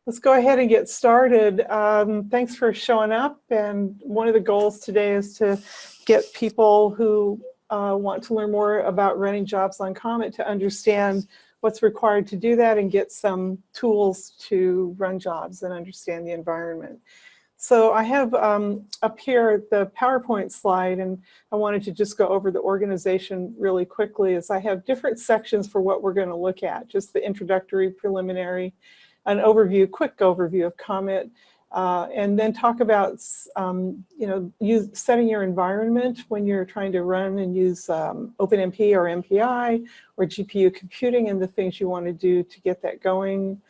Let's go ahead and get started. Thanks for showing up. And one of the goals today is to get people who want to learn more about running jobs on Comet to understand what's required to do that and get some tools to run jobs and understand the environment. So I have up here the PowerPoint slide, and I wanted to just go over the organization really quickly, as I have different sections for what we're going to look at, just the introductory, preliminary, an overview, quick overview of Comet, and then talk about setting your environment when you're trying to run and use OpenMP or MPI or GPU computing and the things you want to do to get that going.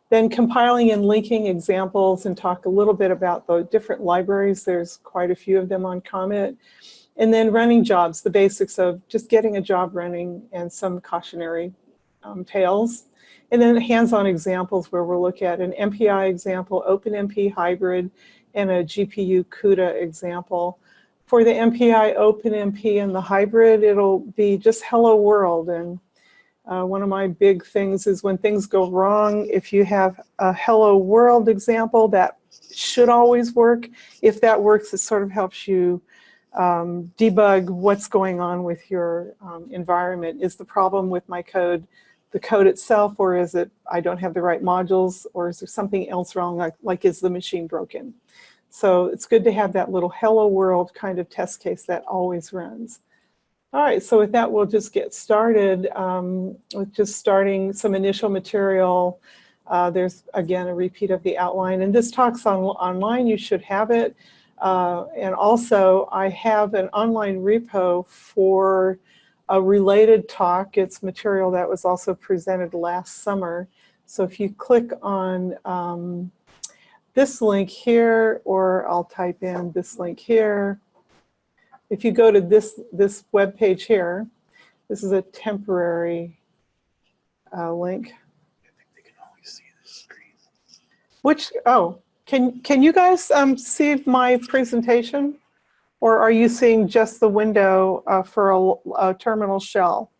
Then compiling and linking examples and talk a little bit about the different libraries. There's quite a few of them on Comet. And then running jobs, the basics of just getting a job running and some cautionary tales. And then hands-on examples where we'll look at an MPI example, OpenMP hybrid, and a GPU CUDA example. For the MPI, OpenMP, and the hybrid, it'll be just hello world. And one of my big things is when things go wrong, if you have a hello world example, that should always work. If that works, it sort of helps you debug what's going on with your environment. Is the problem with my code the code itself, or is it I don't have the right modules, or is there something else wrong, like is the machine broken? So it's good to have that little hello world kind of test case that always runs. All right, so with that, we'll just get started with just starting some initial material. There's, again, a repeat of the outline. And this talk's online. You should have it. And also, I have an online repo for a related talk. It's material that was also presented last summer. So if you click on this link here, or I'll type in this link here, if you go to this web page here, this is a temporary link. I think they can only see the screen. Which, oh, can you guys see my presentation? Or are you seeing just the window for a terminal shell?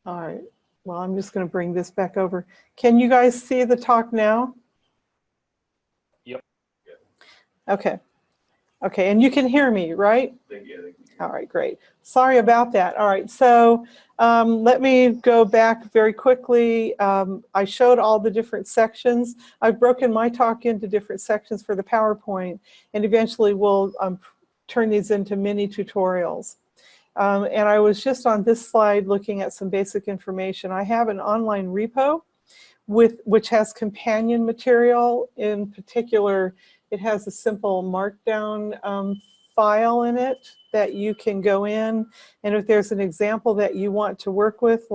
All right, well, I'm just going to bring this back over. Can you guys see the talk now? Yep. Okay. Okay, and you can hear me, right? Yeah. All right, great. Sorry about that. All right, so let me go back very quickly. I showed all the different sections. I've broken my talk into different sections for the PowerPoint, and eventually we'll turn these into mini tutorials. And I was just on this slide looking at some basic information. I have an online repo which has companion material. In particular, it has a simple markdown file in it that you can go in, and if there's an example that you want to work with, like